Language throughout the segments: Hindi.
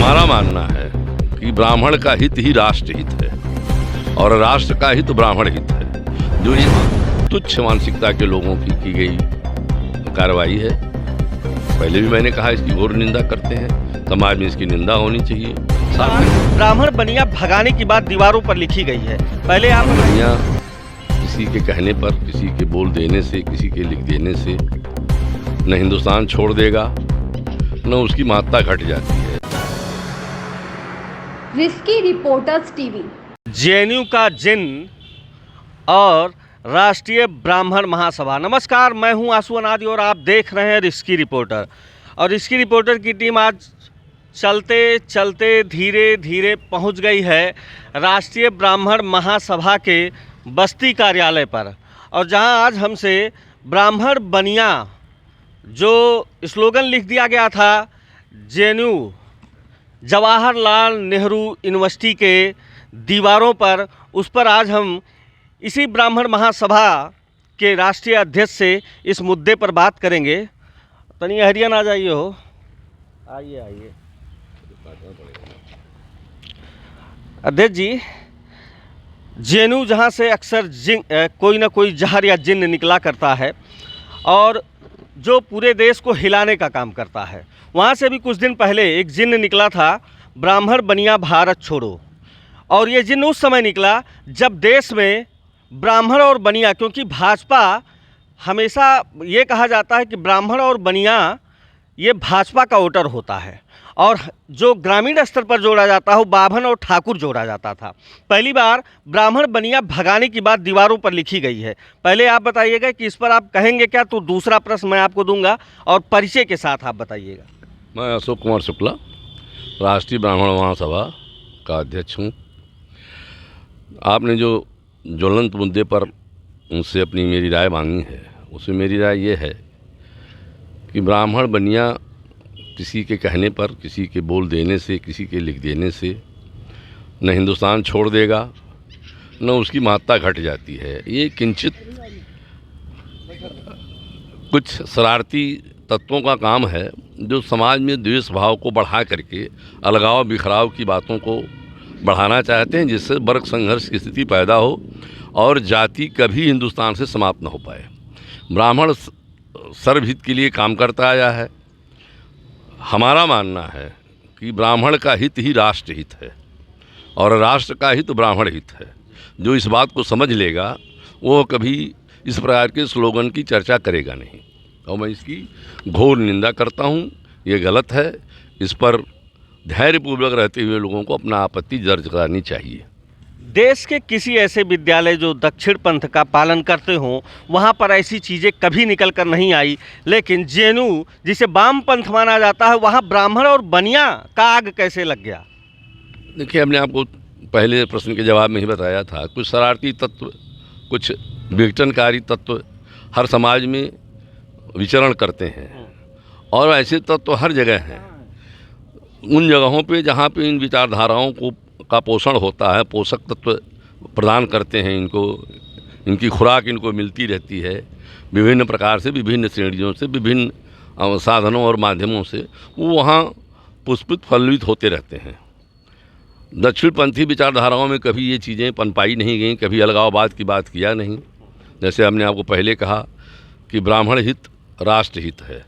हमारा मानना है कि ब्राह्मण का हित ही राष्ट्र हित है और राष्ट्र का हित ब्राह्मण हित है। जो ये तुच्छ मानसिकता के लोगों की गई कार्रवाई है, पहले भी मैंने कहा, इसकी घोर निंदा करते हैं। समाज में इसकी निंदा होनी चाहिए। ब्राह्मण बनिया भगाने की बात दीवारों पर लिखी गई है। पहले आप बनिया किसी के कहने पर, किसी के बोल देने से, किसी के लिख देने से न हिंदुस्तान छोड़ देगा, न उसकी महत्ता घट जाती है। Risky reporters TV. जेएनयू का जिन्न और राष्ट्रीय ब्राह्मण महासभा। नमस्कार, मैं हूं आंसू अनादि और आप देख रहे हैं रिस्की रिपोर्टर। और रिस्की रिपोर्टर की टीम आज चलते चलते धीरे धीरे पहुंच गई है राष्ट्रीय ब्राह्मण महासभा के बस्ती कार्यालय पर। और जहां आज हमसे ब्राह्मण बनिया जो स्लोगन लिख दिया गया था जेएनयू जवाहरलाल नेहरू यूनिवर्सिटी के दीवारों पर, उस पर आज हम इसी ब्राह्मण महासभा के राष्ट्रीय अध्यक्ष से इस मुद्दे पर बात करेंगे। तनी हरियाणा आ जाइए हो, आइए आइए। अध्यक्ष जी, जेएनयू जहाँ से अक्सर कोई ना कोई जहर या जिन्न निकला करता है और जो पूरे देश को हिलाने का काम करता है, वहाँ से भी कुछ दिन पहले एक जिन्न निकला था, ब्राह्मण बनिया भारत छोड़ो। और ये जिन्न उस समय निकला जब देश में ब्राह्मण और बनिया, क्योंकि भाजपा हमेशा ये कहा जाता है कि ब्राह्मण और बनिया ये भाजपा का वोटर होता है और जो ग्रामीण स्तर पर जोड़ा जाता है वो बाभन और ठाकुर जोड़ा जाता था। पहली बार ब्राह्मण बनिया भगाने की बात दीवारों पर लिखी गई है। पहले आप बताइएगा कि इस पर आप कहेंगे क्या, तो दूसरा प्रश्न मैं आपको दूंगा और परिचय के साथ आप बताइएगा। मैं अशोक कुमार शुक्ला, राष्ट्रीय ब्राह्मण महासभा का अध्यक्ष हूँ। आपने जो ज्वलंत मुद्दे पर उनसे अपनी मेरी राय मांगी है, उसमें मेरी राय ये है कि ब्राह्मण बनिया किसी के कहने पर, किसी के बोल देने से, किसी के लिख देने से न हिंदुस्तान छोड़ देगा, न उसकी महत्ता घट जाती है। ये किंचित कुछ शरारती तत्वों का काम है जो समाज में द्वेष भाव को बढ़ा करके अलगाव बिखराव की बातों को बढ़ाना चाहते हैं, जिससे वर्ग संघर्ष की स्थिति पैदा हो और जाति कभी हिंदुस्तान से समाप्त न हो पाए। ब्राह्मण सर्वहित के लिए काम करता आया है। हमारा मानना है कि ब्राह्मण का हित ही राष्ट्र हित है और राष्ट्र का हित ब्राह्मण हित है। जो इस बात को समझ लेगा वो कभी इस प्रकार के स्लोगन की चर्चा करेगा नहीं, और मैं इसकी घोर निंदा करता हूँ। ये गलत है। इस पर धैर्यपूर्वक रहते हुए लोगों को अपना आपत्ति दर्ज करानी चाहिए। देश के किसी ऐसे विद्यालय जो दक्षिण पंथ का पालन करते हों, वहाँ पर ऐसी चीज़ें कभी निकल कर नहीं आई, लेकिन जेएनयू जिसे वाम पंथ माना जाता है, वहाँ ब्राह्मण और बनिया का आग कैसे लग गया? देखिए, हमने आपको पहले प्रश्न के जवाब में ही बताया था, कुछ शरारती तत्व, कुछ विघटनकारी तत्व हर समाज में विचरण करते हैं और ऐसे तत्व हर जगह हैं। उन जगहों पे जहाँ पे इन विचारधाराओं का पोषण होता है, पोषक तत्व प्रदान करते हैं इनको, इनकी खुराक इनको मिलती रहती है विभिन्न प्रकार से, विभिन्न श्रेणियों से, विभिन्न साधनों और माध्यमों से, वो वहाँ पुष्पित फलित होते रहते हैं। दक्षिणपंथी विचारधाराओं में कभी ये चीज़ें पनपाई नहीं गई, कभी अलगाववाद की बात किया नहीं। जैसे हमने आपको पहले कहा कि ब्राह्मण हित राष्ट्र हित है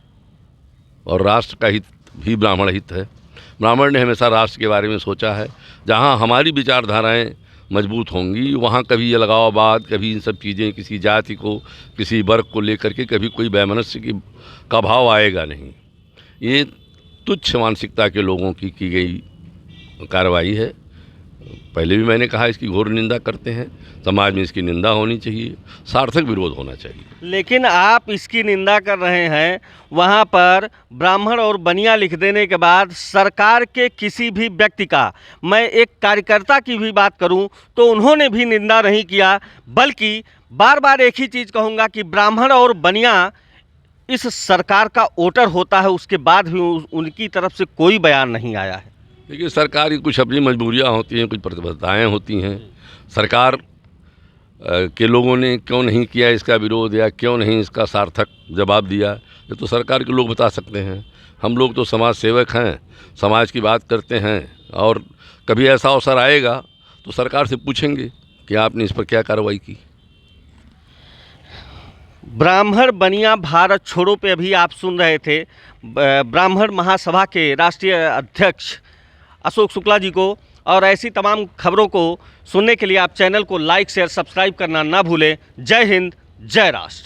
और राष्ट्र का हित भी ब्राह्मण हित है। ब्राह्मण ने हमेशा राष्ट्र के बारे में सोचा है। जहाँ हमारी विचारधाराएं मजबूत होंगी वहाँ कभी अलगाववाद, कभी इन सब चीज़ें, किसी जाति को, किसी वर्ग को लेकर के कभी कोई वैमनस्य का भाव आएगा नहीं। ये तुच्छ मानसिकता के लोगों की गई कार्रवाई है। पहले भी मैंने कहा, इसकी घोर निंदा करते हैं। समाज में इसकी निंदा होनी चाहिए, सार्थक विरोध होना चाहिए। लेकिन आप इसकी निंदा कर रहे हैं, वहाँ पर ब्राह्मण और बनिया लिख देने के बाद सरकार के किसी भी व्यक्ति का, मैं एक कार्यकर्ता की भी बात करूं तो उन्होंने भी निंदा नहीं किया, बल्कि बार बार एक ही चीज़ कहूँगा कि ब्राह्मण और बनिया इस सरकार का वोटर होता है, उसके बाद भी उनकी तरफ से कोई बयान नहीं आया है। देखिए, सरकार की कुछ अपनी मजबूरियाँ होती हैं, कुछ प्रतिबद्धताएँ होती हैं। सरकार के लोगों ने क्यों नहीं किया इसका विरोध या क्यों नहीं इसका सार्थक जवाब दिया, ये तो सरकार के लोग बता सकते हैं। हम लोग तो समाज सेवक हैं, समाज की बात करते हैं, और कभी ऐसा अवसर आएगा तो सरकार से पूछेंगे कि आपने इस पर क्या कार्रवाई की। ब्राह्मण बनिया भारत छोड़ो पे अभी आप सुन रहे थे ब्राह्मण महासभा के राष्ट्रीय अध्यक्ष अशोक शुक्ला जी को। और ऐसी तमाम खबरों को सुनने के लिए आप चैनल को लाइक शेयर सब्सक्राइब करना ना भूलें। जय हिंद, जय राष्ट्र।